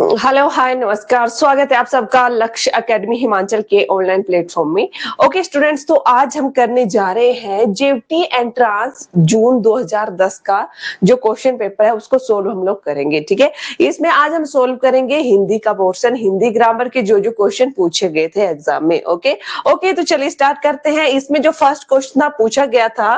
Hello hi नमस्कार, स्वागत है आप सबका लक्ष्य एकेडमी हिमाचल के ऑनलाइन प्लेटफॉर्म में। ओके स्टूडेंट्स, तो आज हम करने जा रहे हैं जेईई एंट्रांस जून 2010 का जो क्वेश्चन पेपर है उसको सोल्व हम लोग करेंगे। ठीक है, इसमें आज हम सोल्व करेंगे हिंदी का पोर्शन, हिंदी ग्रामर के जो जो क्वेश्चन पूछे गए थे एग्जाम में। ओके, तो चलिए स्टार्ट करते हैं। इसमें जो फर्स्ट क्वेश्चन पूछा गया था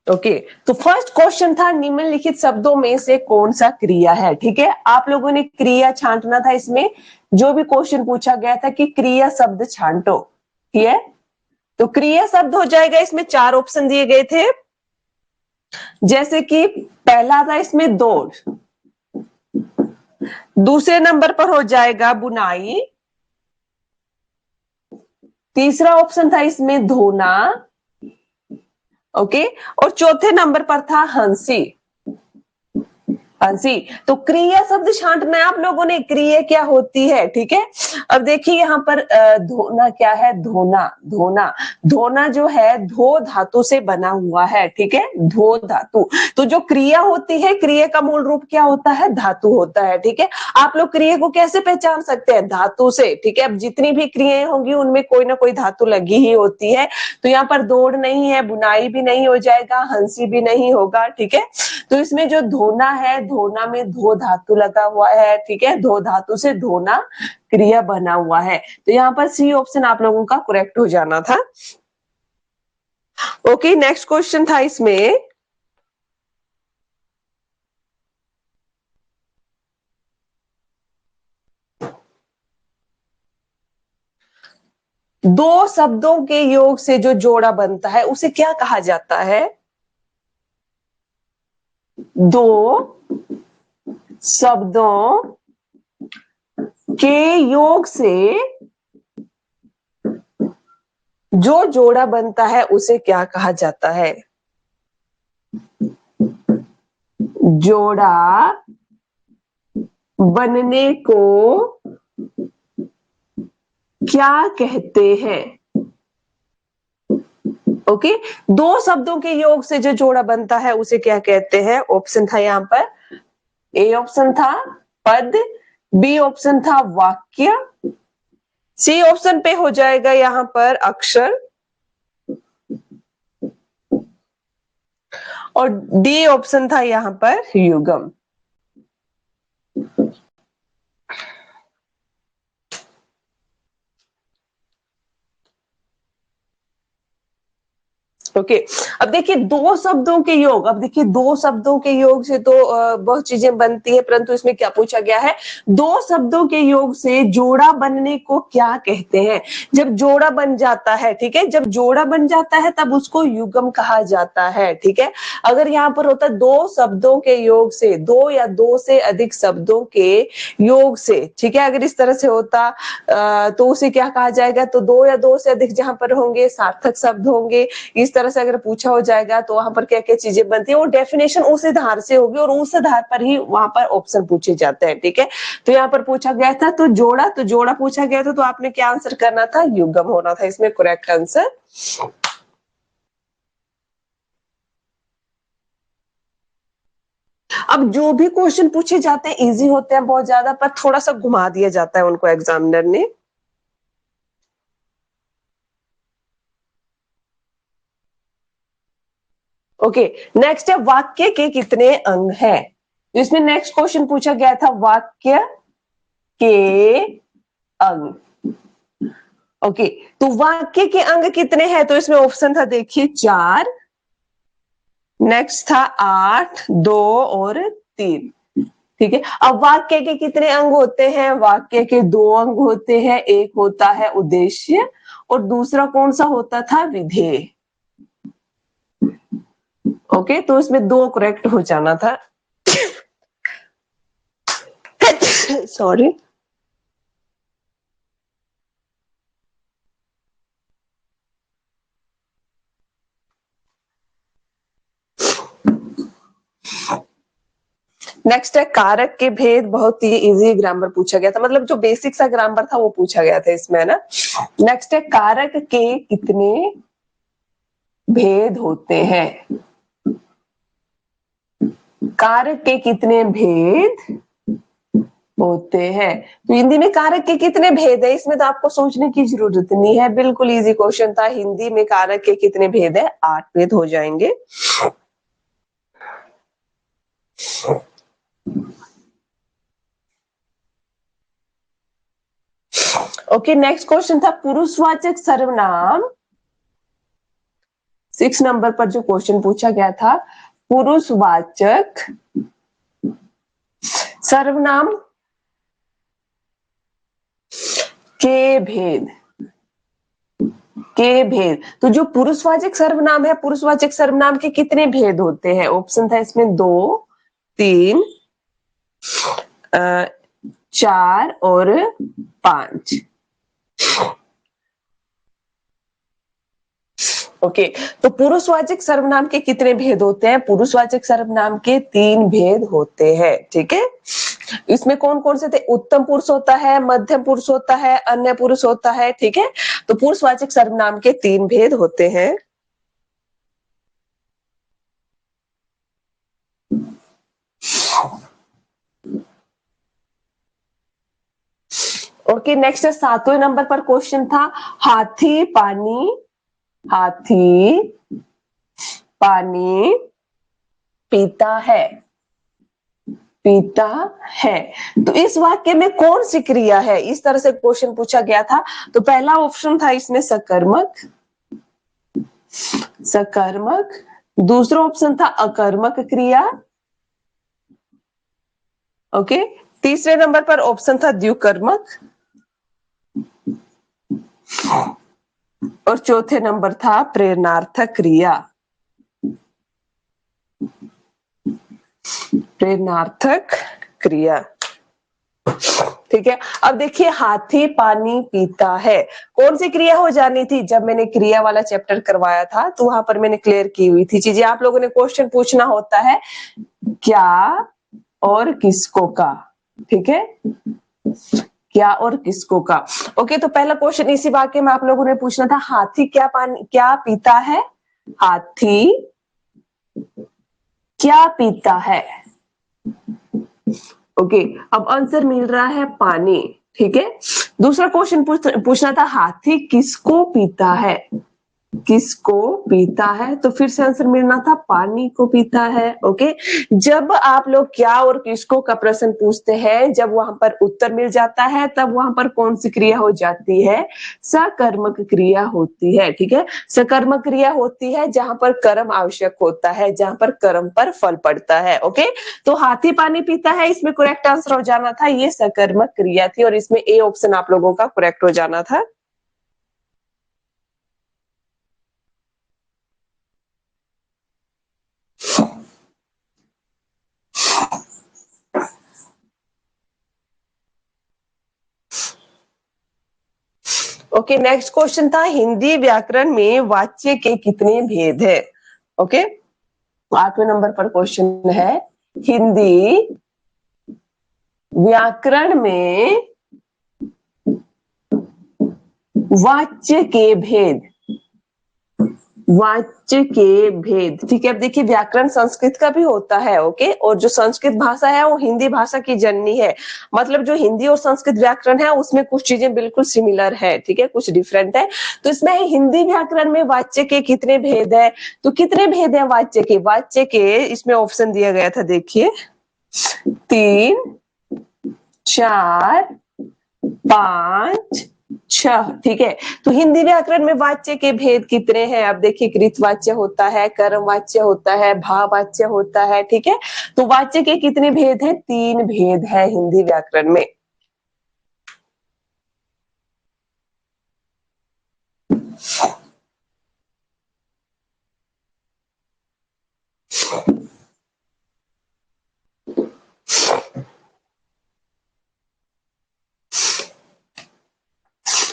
तो फर्स्ट क्वेश्चन था निम्नलिखित शब्दों में से कौन सा क्रिया है। ठीक है, आप लोगों ने क्रिया छांटना था। इसमें जो भी क्वेश्चन पूछा गया था कि क्रिया शब्द छांटो। ठीक है, तो क्रिया शब्द हो जाएगा। इसमें 4 ऑप्शन दिए गए थे, जैसे कि पहला था इसमें दौड़, दूसरे नंबर पर हो जाएगा बुनाई, तीसरा ऑप्शन था इसमें धोना, और चौथे नंबर पर था हंसी। हंसी। तो क्रिया शब्द छांटना है आप लोगों ने, क्रिया क्या होती है। ठीक है, अब देखिए यहाँ पर धोना क्या है, धोना। धोना धोना जो है धो धातु से बना हुआ है। ठीक है, धो धातु। तो जो क्रिया होती है, क्रिया का मूल रूप क्या होता है, धातु होता है। ठीक है, आप लोग क्रिया को कैसे पहचान सकते हैं, धातु से। ठीक है, अब जितनी भी क्रियाएं होंगी उनमें कोई ना कोई धातु लगी ही होती है। तो यहाँ पर दौड़ नहीं है, बुनाई भी नहीं हो जाएगा, हंसी भी नहीं होगा। ठीक है, तो इसमें जो धोना है, धोना में धो धातु लगा हुआ है। ठीक है, धो धातु से धोना क्रिया बना हुआ है। तो यहाँ पर सी ऑप्शन आप लोगों का करेक्ट हो जाना था। ओके, नेक्स्ट क्वेश्चन था इसमें दो शब्दों के योग से जो जोड़ा बनता है उसे क्या कहा जाता है। दो शब्दों के योग से जो जोड़ा बनता है उसे क्या कहा जाता है। जोड़ा बनने को क्या कहते हैं। ओके, दो शब्दों के योग से जो जोड़ा बनता है उसे क्या कहते हैं। ऑप्शन था यहाँ पर, ए ऑप्शन था पद, बी ऑप्शन था वाक्य, सी ऑप्शन पे हो जाएगा यहाँ पर अक्षर, और डी ऑप्शन था यहाँ पर युगम। ओके, अब देखिए दो शब्दों के योग, अब देखिए दो शब्दों के योग से तो बहुत चीजें बनती है, परंतु इसमें क्या पूछा गया है, दो शब्दों के योग से जोड़ा बनने को क्या कहते हैं। जब जोड़ा बन जाता है, ठीक है, जब जोड़ा बन जाता है तब उसको युगम कहा जाता है। ठीक है, अगर यहाँ पर होता दो शब्दों के योग से, दो या दो से अधिक शब्दों के योग से, ठीक है, अगर इस तरह से होता तो उसे क्या कहा जाएगा। तो दो या दो से अधिक जहां पर होंगे सार्थक शब्द होंगे। इस तरह से अगर पूछा हो जाएगा तो वहां पर क्या क्या चीजें बनती है, वो डेफिनेशन उस आधार से होगी और उस आधार पर ही वहां पर ऑप्शन पूछे जाते हैं। ठीक है, तो यहाँ पर पूछा गया था तो जोड़ा पूछा गया था, तो आपने क्या आंसर करना था, युगम होना था इसमें करेक्ट आंसर। अब जो भी क्वेश्चन पूछे जाते हैं इजी होते हैं बहुत ज्यादा, पर थोड़ा सा घुमा दिया जाता है उनको एग्जामिनर ने। ओके, नेक्स्ट है वाक्य के कितने अंग हैं। तो इसमें नेक्स्ट क्वेश्चन पूछा गया था वाक्य के अंग। ओके, तो वाक्य के अंग कितने हैं, तो इसमें ऑप्शन था देखिए 4, नेक्स्ट था 8, 2 और 3। ठीक है, अब वाक्य के कितने अंग होते हैं, वाक्य के 2 अंग होते हैं, एक होता है उद्देश्य और दूसरा कौन सा होता था, विधेय। ओके, तो इसमें 2 करेक्ट हो जाना था। सॉरी। नेक्स्ट है कारक के भेद, बहुत ही इजी ग्रामर पूछा गया था, मतलब जो बेसिक सा ग्रामर था वो पूछा गया था इसमें, है ना। नेक्स्ट है कारक के कितने भेद होते हैं, कारक के कितने भेद होते हैं। तो हिंदी में कारक के कितने भेद है, इसमें तो आपको सोचने की जरूरत नहीं है, बिल्कुल इजी क्वेश्चन था। हिंदी में कारक के कितने भेद है, 8 भेद हो जाएंगे। ओके, नेक्स्ट क्वेश्चन था पुरुषवाचक सर्वनाम। 6 नंबर पर जो क्वेश्चन पूछा गया था, पुरुषवाचक सर्वनाम के भेद, के भेद। तो जो पुरुषवाचक सर्वनाम है, पुरुषवाचक सर्वनाम के कितने भेद होते हैं? ऑप्शन था इसमें 2, 3, 4 और 5। ओके, तो पुरुषवाचक सर्वनाम के कितने भेद होते हैं? पुरुषवाचक सर्वनाम के 3 भेद होते हैं, ठीक है। इसमें कौन कौन से थे? उत्तम पुरुष होता है, मध्यम पुरुष होता है, अन्य पुरुष होता है, ठीक है। तो पुरुषवाचक सर्वनाम के 3 भेद होते हैं। ओके, नेक्स्ट 7वें नंबर पर क्वेश्चन था हाथी पानी, हाथी पानी पीता है, पीता है। तो इस वाक्य में कौन सी क्रिया है? इस तरह से क्वेश्चन पूछा गया था। तो पहला ऑप्शन था इसमें सकर्मक, सकर्मक। दूसरा ऑप्शन था अकर्मक क्रिया। ओके, तीसरे नंबर पर ऑप्शन था द्विकर्मक और चौथे नंबर था प्रेरणार्थक क्रिया, प्रेरणार्थक क्रिया, ठीक है। अब देखिए हाथी पानी पीता है, कौन सी क्रिया हो जानी थी? जब मैंने क्रिया वाला चैप्टर करवाया था तो वहां पर मैंने क्लियर की हुई थी चीजें। आप लोगों ने क्वेश्चन पूछना होता है क्या और किसको का, ठीक है, क्या और किसको का। ओके, तो पहला क्वेश्चन इसी वाक्य में आप लोगों ने पूछना था, हाथी क्या पानी क्या पीता है? हाथी क्या पीता है? ओके, अब आंसर मिल रहा है पानी, ठीक है। दूसरा क्वेश्चन पूछना था हाथी किसको पीता है, किसको पीता है? तो फिर से आंसर मिलना था पानी को पीता है। ओके, जब आप लोग क्या और किसको का प्रश्न पूछते हैं, जब वहां पर उत्तर मिल जाता है तब वहां पर कौन सी क्रिया हो जाती है? सकर्मक क्रिया होती है, ठीक है। सकर्मक क्रिया होती है जहां पर कर्म आवश्यक होता है, जहां पर कर्म पर फल पड़ता है। ओके, तो हाथी पानी पीता है, इसमें करेक्ट आंसर हो जाना था ये सकर्मक क्रिया थी और इसमें ए ऑप्शन आप लोगों का करेक्ट हो जाना था। ओके, नेक्स्ट क्वेश्चन था हिंदी व्याकरण में वाच्य के कितने भेद है? ओके, 8वें नंबर पर क्वेश्चन है हिंदी व्याकरण में वाच्य के भेद, वाच्य के भेद, ठीक है। अब देखिए व्याकरण संस्कृत का भी होता है, ओके, और जो संस्कृत भाषा है वो हिंदी भाषा की जननी है। मतलब जो हिंदी और संस्कृत व्याकरण है उसमें कुछ चीजें बिल्कुल सिमिलर है, ठीक है, कुछ डिफरेंट है। तो इसमें हिंदी व्याकरण में वाच्य के कितने भेद है? तो कितने भेद है वाच्य के? वाच्य के इसमें ऑप्शन दिया गया था, देखिए 3, 4, 5, 6, ठीक है। तो हिंदी व्याकरण में वाच्य के भेद कितने हैं? अब देखिए कृतवाच्य होता है, कर्मवाच्य होता है, भाववाच्य होता है, ठीक है। तो वाच्य के कितने भेद हैं? 3 भेद है हिंदी व्याकरण में।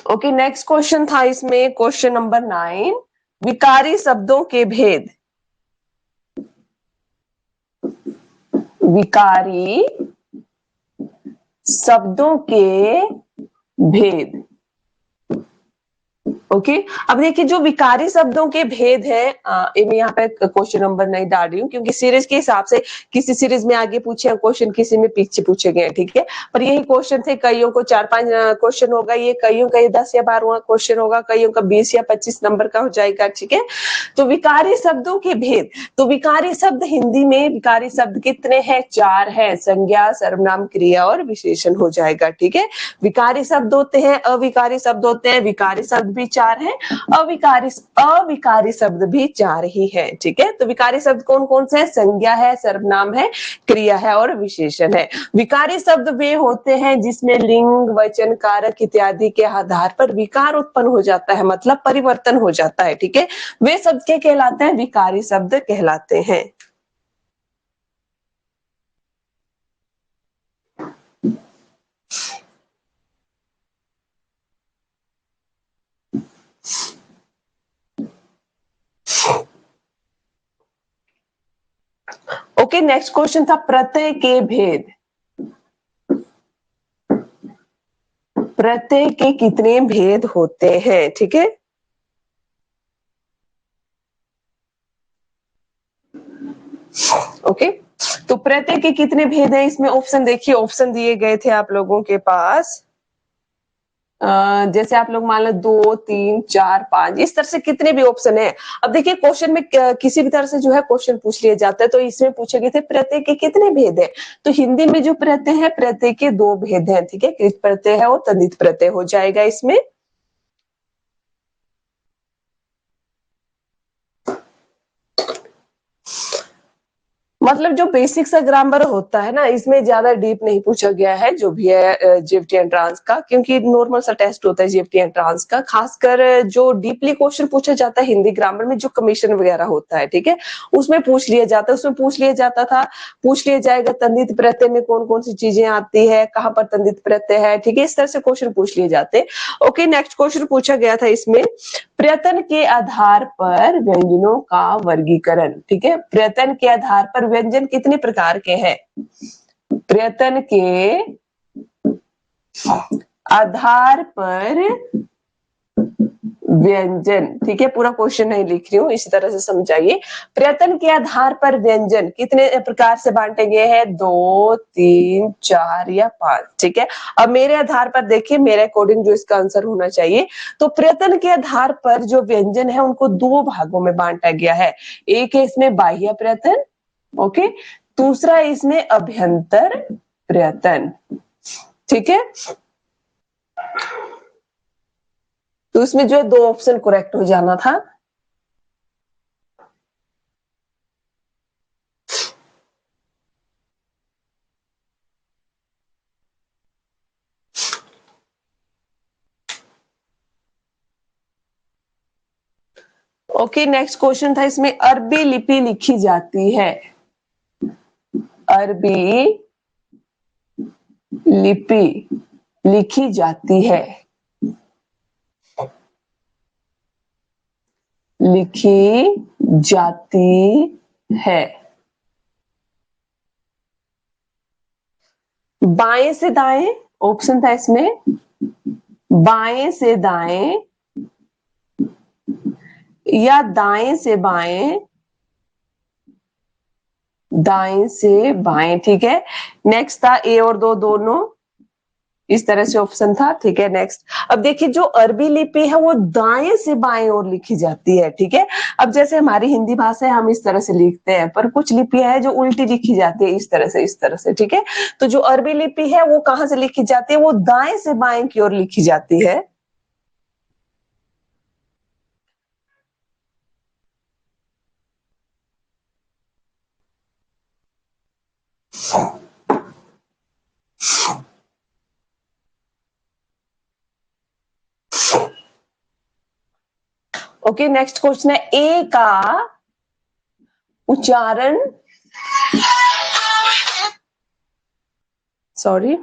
ओके, नेक्स्ट क्वेश्चन था इसमें क्वेश्चन नंबर 9, विकारी शब्दों के भेद, विकारी शब्दों के भेद। ओके अब देखिए जो विकारी शब्दों के भेद है, मैं यहाँ पे क्वेश्चन नंबर नहीं डाल रही हूँ क्योंकि सीरीज के हिसाब से किसी सीरीज में आगे पूछे क्वेश्चन, किसी में पीछे पूछे गए, ठीक है। पर यही क्वेश्चन थे, कईयों को 4-5 क्वेश्चन होगा, ये कईयों का 10 या 12वां क्वेश्चन होगा, कईयों का 20 या 25 नंबर का हो जाएगा, ठीक है। तो विकारी शब्दों के भेद, तो विकारी शब्द हिंदी में विकारी शब्द कितने हैं? 4 है, संज्ञा, सर्वनाम, क्रिया और विशेषण हो जाएगा, ठीक है। विकारी शब्द होते हैं, अविकारी शब्द होते हैं, विकारी शब्द भी 4 है, अविकारी शब्द भी 4 ही है, ठीक है। तो विकारी शब्द कौन कौन से हैं? संज्ञा है, सर्वनाम है, क्रिया है और विशेषण है। विकारी शब्द वे होते हैं जिसमें लिंग, वचन, कारक इत्यादि के आधार पर विकार उत्पन्न हो जाता है, मतलब परिवर्तन हो जाता है, ठीक है। वे शब्द क्या कहलाते हैं? विकारी शब्द कहलाते हैं। ओके नेक्स्ट क्वेश्चन था प्रत्यय के भेद। प्रत्यय के कितने भेद होते हैं, ठीक है। ओके तो प्रत्यय के कितने भेद हैं, इसमें ऑप्शन देखिए, ऑप्शन दिए गए थे आप लोगों के पास। जैसे आप लोग मान लो 2, 3, 4, 5, इस तरह से कितने भी ऑप्शन है। अब देखिए क्वेश्चन में किसी भी तरह से जो है क्वेश्चन पूछ लिया जाता है, तो इसमें पूछे गए थे प्रत्यय के कितने भेद है। तो हिंदी में जो प्रत्यय है, प्रत्यय के 2 भेद हैं, ठीक है। कृत प्रत्यय है और तद्धित प्रत्यय हो जाएगा इसमें। मतलब जो बेसिक सा ग्रामर होता है ना, इसमें ज्यादा डीप नहीं पूछा गया है जो भी है जीएफटी एंट्रांस का, क्योंकि नॉर्मल सा टेस्ट होता है जीएफटी एंट्रांस का। खासकर जो डीपली क्वेश्चन पूछा जाता है हिंदी ग्रामर में, जो कमीशन वगैरह होता है, ठीक है, उसमें पूछ लिया जाता है। उसमें पूछ लिया जाता था, पूछ लिया जाएगा तन्दित प्रत्यय में कौन कौन सी चीजें आती है, कहाँ पर तन्दित प्रत्यय है, ठीक है, इस तरह से क्वेश्चन पूछ लिए जाते। ओके नेक्स्ट क्वेश्चन पूछा गया था इसमें, प्रयत्न के आधार पर व्यंजनों का वर्गीकरण, ठीक है। प्रयत्न के आधार पर व्यंजन कितने प्रकार के हैं? प्रयत्न के आधार पर व्यंजन, ठीक है, पूरा क्वेश्चन नहीं लिख रही हूँ, इसी तरह से समझाइए। प्रयत्न के आधार पर व्यंजन कितने प्रकार से बांटे गए हैं? 2, 3, 4 या 5, ठीक है। अब मेरे आधार पर देखिए, मेरे अकॉर्डिंग जो इसका आंसर होना चाहिए, तो प्रयत्न के आधार पर जो व्यंजन है उनको 2 भागों में बांटा गया है। एक है इसमें बाह्य प्रयत्न, ओके, दूसरा इसमें अभ्यंतर प्रयत्न, ठीक है। तो इसमें जो है 2 ऑप्शन करेक्ट हो जाना था। ओके नेक्स्ट क्वेश्चन था इसमें, अरबी लिपि लिखी जाती है। अरबी लिपि लिखी जाती है, लिखी जाती है। बाएं से दाएं ऑप्शन था इसमें, बाएं से दाएं या दाएं से बाएं, दाएं से बाएं, ठीक है। नेक्स्ट था ए और दो दोनों, इस तरह से ऑप्शन था, ठीक है। नेक्स्ट अब देखिए, जो अरबी लिपि है वो दाएं से बाएं ओर लिखी जाती है, ठीक है। अब जैसे हमारी हिंदी भाषा है, हम इस तरह से लिखते हैं, पर कुछ लिपियां है जो उल्टी लिखी जाती है, इस तरह से, इस तरह से, ठीक है। तो जो अरबी लिपि है वो कहां से लिखी जाती है? वो दाएं से बाएं की ओर लिखी जाती है। ओके नेक्स्ट क्वेश्चन है, ए का उच्चारण, सॉरी,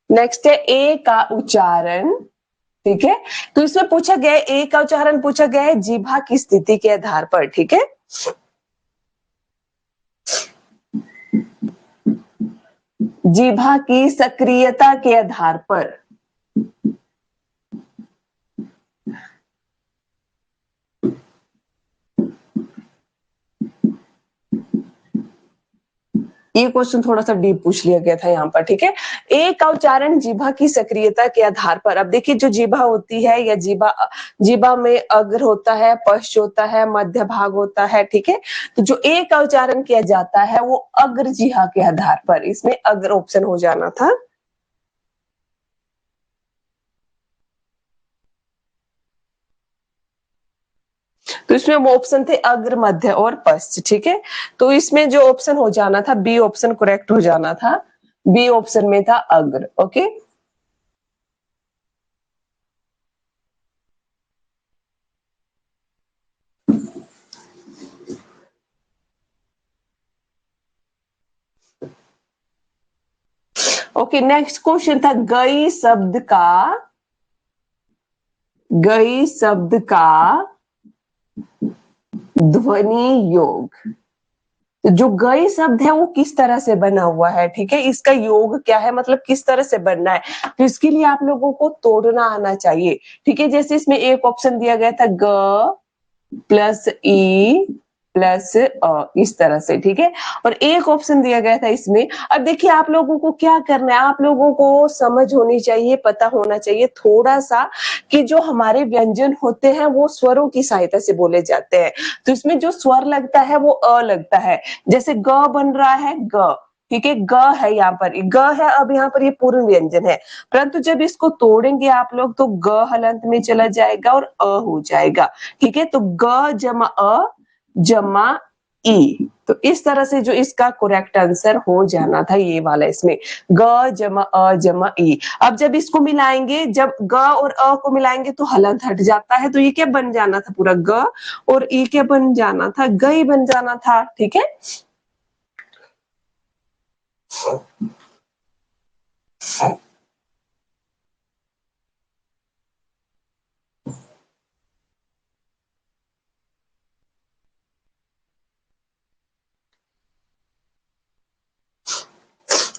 नेक्स्ट है ए का उच्चारण ठीक है। तो इसमें पूछा गया है, एक का उच्चारण पूछा गया है जीभा की स्थिति के आधार पर। ठीक है, जीभा की सक्रियता के आधार पर। ये क्वेश्चन थोड़ा सा डीप पूछ लिया गया था यहाँ पर। ठीक है, एक का उच्चारण जीभा की सक्रियता के आधार पर। अब देखिए, जो जीभा होती है या जीभा में अग्र होता है, पश्च होता है, मध्य भाग होता है। ठीक है, तो जो एक का उच्चारण किया जाता है वो अग्र जीभा के आधार पर, इसमें अग्र ऑप्शन हो जाना था। तो इसमें वो ऑप्शन थे अग्र, मध्य और पश्च। ठीक है, तो इसमें जो ऑप्शन हो जाना था, बी ऑप्शन करेक्ट हो जाना था। बी ऑप्शन में था अग्र। ओके, ओके, नेक्स्ट क्वेश्चन था गई शब्द का ध्वनि योग। तो जो गई शब्द है वो किस तरह से बना हुआ है, ठीक है, इसका योग क्या है, मतलब किस तरह से बनना है। तो इसके लिए आप लोगों को तोड़ना आना चाहिए। ठीक है, जैसे इसमें एक ऑप्शन दिया गया था ग प्लस ई प्लस इस तरह से। ठीक है, और एक ऑप्शन दिया गया था इसमें। अब देखिए, आप लोगों को क्या करना है, आप लोगों को समझ होनी चाहिए, पता होना चाहिए थोड़ा सा कि जो हमारे व्यंजन होते हैं वो स्वरों की सहायता से बोले जाते हैं। तो इसमें जो स्वर लगता है वो अ लगता है। जैसे ग बन रहा है ग, ठीक है, ग है, यहाँ पर ग है, अब यहाँ पर ये पूर्ण व्यंजन है। परंतु जब इसको तोड़ेंगे आप लोग तो ग हलंत में चला जाएगा और अ हो जाएगा। ठीक है, तो ग जमा अ जमा ई। तो इस तरह से जो इसका करेक्ट आंसर हो जाना था ये वाला, इसमें ग जमा अ जमा ई। अब जब इसको मिलाएंगे, जब ग और अ को मिलाएंगे तो हलंत हट जाता है, तो ये क्या बन जाना था, पूरा ग और ई क्या बन जाना था, गई बन जाना था। ठीक है,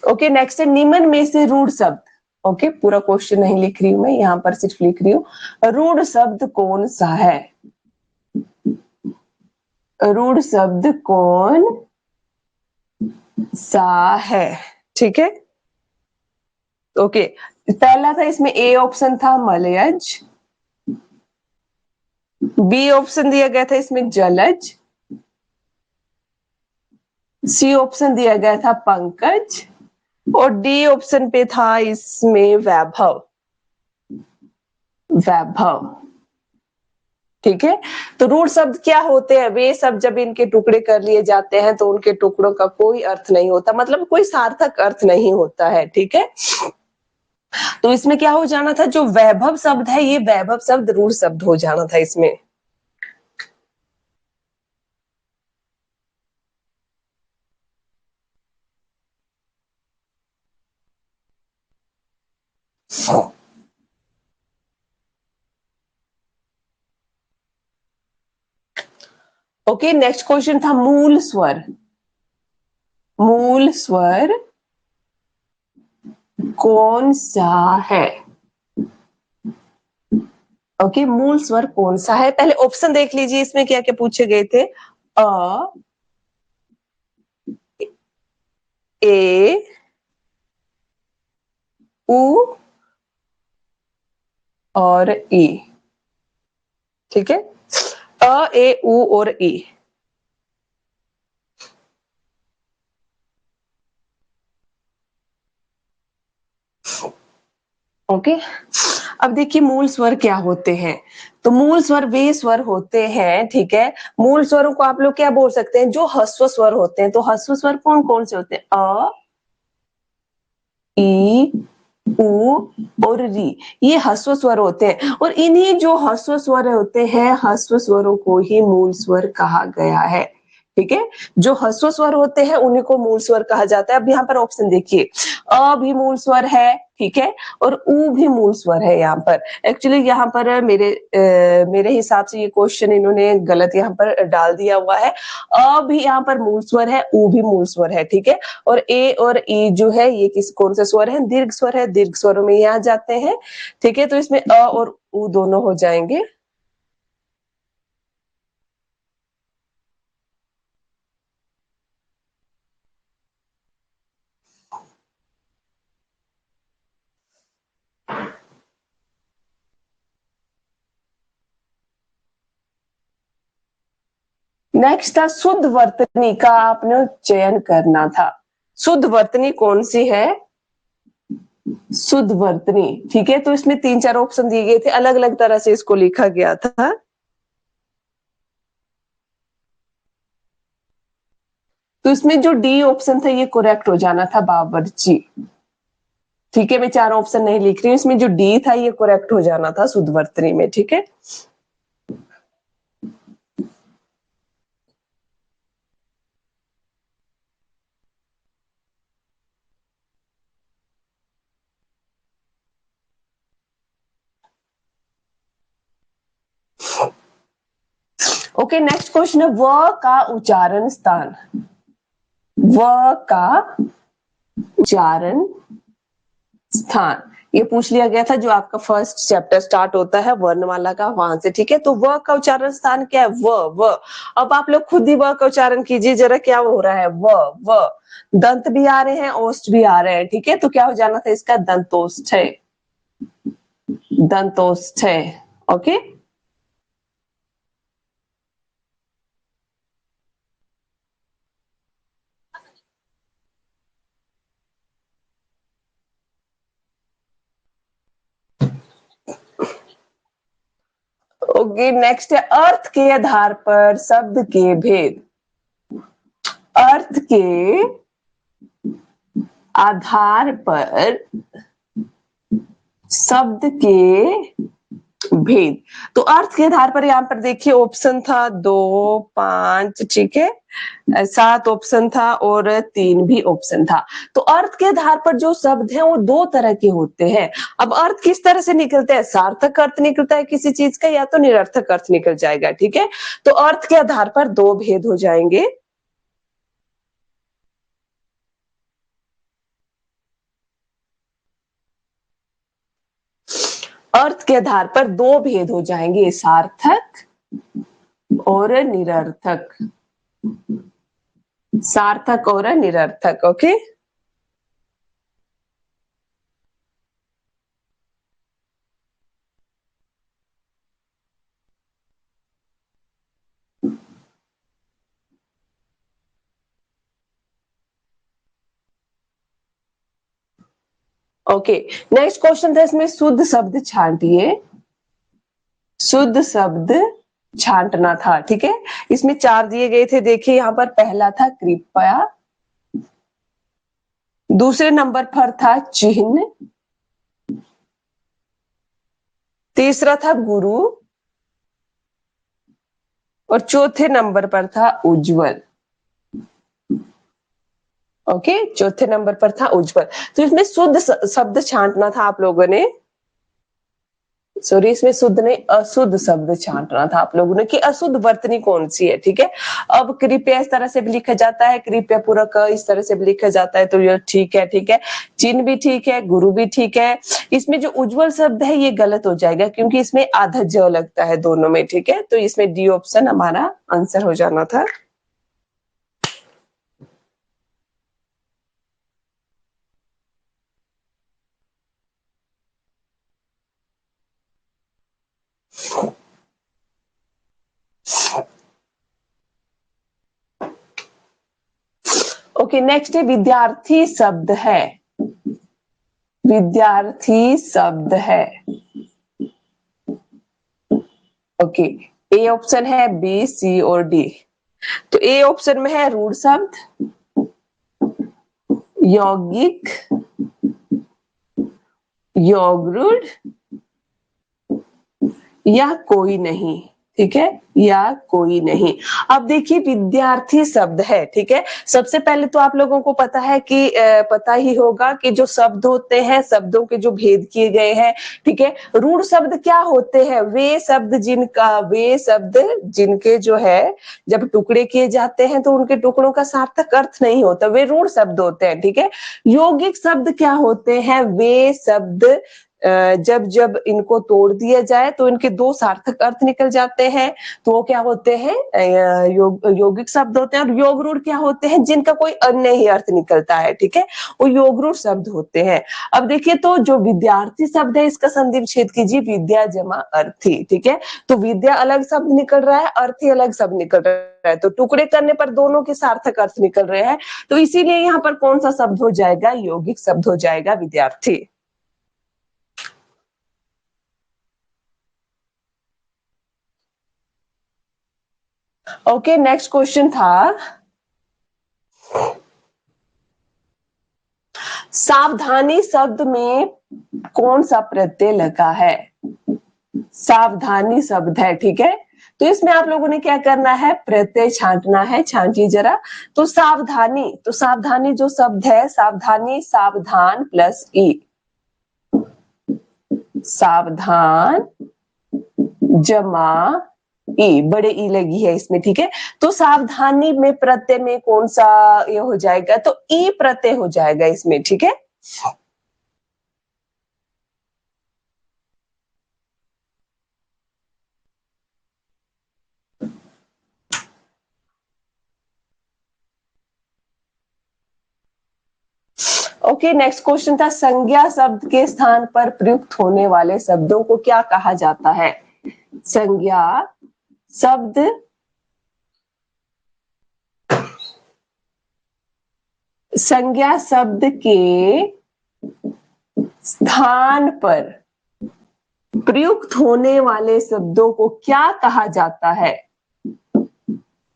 ओके, नेक्स्ट है निम्न में से रूढ़ शब्द। ओके, पूरा क्वेश्चन नहीं लिख रही हूं मैं, यहाँ पर सिर्फ लिख रही हूँ रूढ़ शब्द कौन सा है। रूढ़ शब्द कौन सा है, ठीक है। ओके, पहला था इसमें ए ऑप्शन था मलयज, बी ऑप्शन दिया गया था इसमें जलज, सी ऑप्शन दिया गया था पंकज और डी ऑप्शन पे था इसमें वैभव। वैभव, ठीक है। तो रूढ़ शब्द क्या होते हैं, वे सब जब इनके टुकड़े कर लिए जाते हैं तो उनके टुकड़ों का कोई अर्थ नहीं होता, मतलब कोई सार्थक अर्थ नहीं होता है। ठीक है, तो इसमें क्या हो जाना था, जो वैभव शब्द है ये वैभव शब्द रूढ़ शब्द हो जाना था इसमें। ओके, नेक्स्ट क्वेश्चन था मूल स्वर। मूल स्वर कौन सा है। ओके, मूल स्वर कौन सा है, पहले ऑप्शन देख लीजिए इसमें क्या क्या पूछे गए थे। अ, ए, उ और ई। ठीक है, अ ए उ और ई। ओके, अब देखिए मूल स्वर क्या होते हैं। तो मूल स्वर वे स्वर होते हैं, ठीक है। मूल स्वरों को आप लोग क्या बोल सकते हैं, जो ह्रस्व स्वर होते हैं। तो ह्रस्व स्वर कौन कौन से होते हैं, अ ई उ और री, ये ह्रस्व स्वर होते हैं। और इन्हीं जो ह्रस्व स्वर होते हैं, ह्रस्व स्वरों को ही मूल स्वर कहा गया है। ठीक है, जो ह्रस्व स्वर होते हैं उन्हीं को मूल स्वर कहा जाता है। अब यहाँ पर ऑप्शन देखिए, अ भी मूल स्वर है, ठीक है, और ऊ भी मूल स्वर है यहाँ पर। एक्चुअली यहाँ पर मेरे हिसाब से ये क्वेश्चन इन्होंने गलत यहाँ पर डाल दिया हुआ है। अ भी यहाँ पर मूल स्वर है, ऊ भी मूल स्वर है, ठीक है, और ए और ई जो है ये कौन सा स्वर है? दीर्घ स्वर है, दीर्घ स्वरों में ये आ जाते हैं, ठीक है, तो इसमें अ और ऊ दोनों हो जाएंगे। नेक्स्ट था शुद्ध वर्तनी का आपने चयन करना था। शुद्ध वर्तनी कौन सी है? शुद्ध वर्तनी, ठीक है, तो इसमें 3-4 ऑप्शन दिए गए थे, अलग अलग तरह से इसको लिखा गया था। तो इसमें जो डी ऑप्शन था ये करेक्ट हो जाना था, बावर्ची, ठीक है, मैं 4 ऑप्शन नहीं लिख रही हूँ, इसमें जो डी था ये करेक्ट हो जाना था शुद्ध वर्तनी में, ठीक है। ओके, नेक्स्ट क्वेश्चन है व का उच्चारण स्थान। व का उच्चारण स्थान ये पूछ लिया गया था, जो आपका फर्स्ट चैप्टर स्टार्ट होता है वर्णमाला का, वहां से, ठीक है। तो व का उच्चारण स्थान क्या है? व। अब आप लोग खुद ही व का उच्चारण कीजिए जरा, क्या हो रहा है? व दंत भी आ रहे हैं, ओष्ठ भी आ रहे हैं, ठीक है, तो क्या हो जाना था इसका? दंतोष्ठ है, दंतोष्ठ है, ओके। ओके, नेक्स्ट है अर्थ के आधार पर शब्द के भेद। अर्थ के आधार पर शब्द के भेद, तो अर्थ के आधार पर यहाँ पर देखिए ऑप्शन था 2, 5, ठीक है, 7 ऑप्शन था और 3 भी ऑप्शन था। तो अर्थ के आधार पर जो शब्द है वो 2 तरह के होते हैं। अब अर्थ किस तरह से निकलता है? सार्थक अर्थ निकलता है किसी चीज का, या तो निरर्थक अर्थ निकल जाएगा, ठीक है। तो अर्थ के आधार पर 2 भेद हो जाएंगे। अर्थ के आधार पर 2 भेद हो जाएंगे, सार्थक और निरर्थक, सार्थक और निरर्थक, ओके। ओके, नेक्स्ट क्वेश्चन था इसमें शुद्ध शब्द छांटिए। शुद्ध शब्द छांटना था, ठीक है। इसमें 4 दिए गए थे, देखिए यहाँ पर पहला था कृपया, दूसरे नंबर पर था चिन्ह, तीसरा था गुरु, और चौथे नंबर पर था उज्जवल। ओके, चौथे नंबर पर था उज्जवल। तो इसमें शुद्ध शब्द छांटना था आप लोगों ने, सॉरी, इसमें शुद्ध नहीं अशुद्ध शब्द छांटना था आप लोगों ने, कि अशुद्ध वर्तनी कौन सी है, ठीक है। अब कृपया इस तरह से भी लिखा जाता है, कृपया पूरक इस तरह से भी लिखा जाता है, तो ये ठीक है, ठीक है। चिन्ह भी ठीक है, गुरु भी ठीक है। इसमें जो उज्जवल शब्द है ये गलत हो जाएगा, क्योंकि इसमें आधा ज लगता है दोनों में, ठीक है, तो इसमें डी ऑप्शन हमारा आंसर हो जाना था। ओके, नेक्स्ट है विद्यार्थी शब्द है। विद्यार्थी शब्द है, ओके। ए ऑप्शन है, बी, सी और डी। तो ए ऑप्शन में है रूढ़ शब्द, यौगिक, यौगरूढ़, या कोई नहीं। ठीक है, या कोई नहीं। अब देखिए विद्यार्थी शब्द है, ठीक है। सबसे पहले तो आप लोगों को पता है कि पता ही होगा कि जो शब्द होते हैं, शब्दों के जो भेद किए गए हैं, ठीक है। रूढ़ शब्द क्या होते हैं? वे शब्द जिनके जो है जब टुकड़े किए जाते हैं तो उनके टुकड़ों का सार्थक अर्थ नहीं होता, वे रूढ़ शब्द होते हैं, ठीक है। यौगिक शब्द क्या होते हैं? वे शब्द जब जब इनको तोड़ दिया जाए तो इनके दो सार्थक अर्थ निकल जाते हैं, तो वो क्या होते हैं? यौगिक शब्द होते हैं। और योग रूढ़ क्या होते हैं? जिनका कोई अन्य ही अर्थ निकलता है, ठीक है, वो योग रूढ़ शब्द होते हैं। अब देखिए तो जो विद्यार्थी शब्द है इसका संधि विच्छेद कीजिए, विद्या जमा अर्थी, ठीक है। तो विद्या अलग शब्द निकल रहा है, अर्थी अलग शब्द निकल रहा है, तो टुकड़े करने पर दोनों के सार्थक अर्थ निकल रहे हैं, तो इसीलिए यहाँ पर कौन सा शब्द हो जाएगा? यौगिक शब्द हो जाएगा, विद्यार्थी। ओके, नेक्स्ट क्वेश्चन था सावधानी शब्द में कौन सा प्रत्यय लगा है? सावधानी शब्द है, ठीक है। तो इसमें आप लोगों ने क्या करना है? प्रत्यय छांटना है, छांटिए जरा। तो सावधानी जो शब्द है, सावधानी, सावधान प्लस ई, सावधान जमा ई, बड़े ई लगी है इसमें, ठीक है। तो सावधानी में प्रत्यय में कौन सा ये हो जाएगा? तो ई प्रत्यय हो जाएगा इसमें, ठीक है। ओके, नेक्स्ट क्वेश्चन था संज्ञा शब्द के स्थान पर प्रयुक्त होने वाले शब्दों को क्या कहा जाता है? संज्ञा शब्द के स्थान पर प्रयुक्त होने वाले शब्दों को क्या कहा जाता है?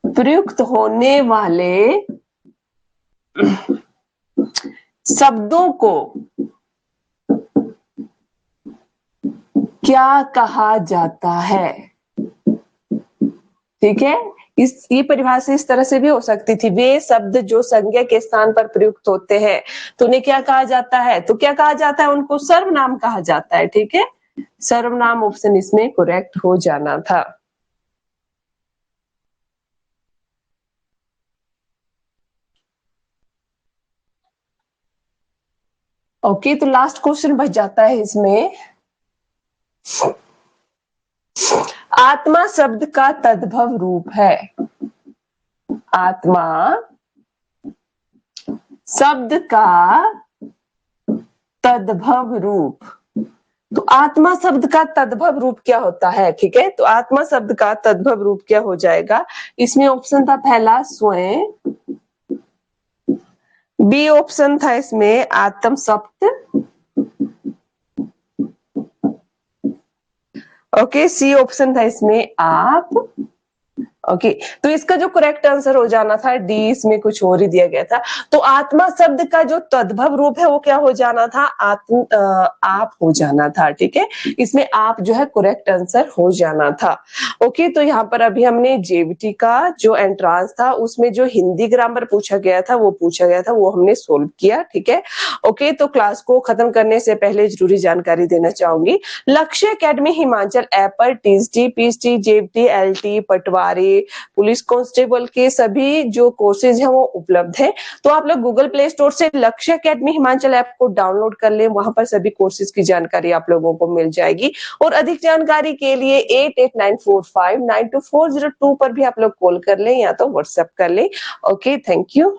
प्रयुक्त होने वाले शब्दों को क्या कहा जाता है? ठीक है, ये परिभाषा इस तरह से भी हो सकती थी, वे शब्द जो संज्ञा के स्थान पर प्रयुक्त होते हैं तो उन्हें क्या कहा जाता है? तो क्या कहा जाता है? उनको सर्वनाम कहा जाता है, ठीक है। सर्वनाम ऑप्शन इसमें करेक्ट हो जाना था। ओके, तो लास्ट क्वेश्चन बच जाता है इसमें, आत्मा शब्द का तद्भव रूप है। आत्मा शब्द का तद्भव रूप, तो आत्मा शब्द का तद्भव रूप क्या होता है? ठीक है, तो आत्मा शब्द का तद्भव रूप क्या हो जाएगा? इसमें ऑप्शन था पहला स्वयं, बी ऑप्शन था इसमें आत्म सप्त, ओके, सी ऑप्शन था इसमें आप, ओके तो इसका जो करेक्ट आंसर हो जाना था डी, इसमें कुछ और ही दिया गया था। तो आत्मा शब्द का जो तद्भव रूप है वो क्या हो जाना था? आप हो जाना था, ठीक है, इसमें आप जो है करेक्ट आंसर हो जाना था। ओके, तो यहाँ पर अभी हमने जेवीटी का जो एंट्रांस था उसमें जो हिंदी ग्रामर पूछा गया था वो हमने सोल्व किया, ठीक है। ओके, तो क्लास को खत्म करने से पहले जरूरी जानकारी देना चाहूंगी, लक्ष्य एकेडमी हिमाचल ऐप पर टीएसटी, पीएसटी, जेवीटी, एलटी, पटवारी, पुलिस कांस्टेबल के सभी जो कोर्सेज हैं वो उपलब्ध है। तो आप लोग गूगल प्ले स्टोर से लक्ष्य एकेडमी हिमाचल ऐप को डाउनलोड कर लें, वहां पर सभी कोर्सेज की जानकारी आप लोगों को मिल जाएगी। और अधिक जानकारी के लिए 8894592402 पर भी आप लोग कॉल कर लें या तो व्हाट्सएप कर लें। Okay, thank you.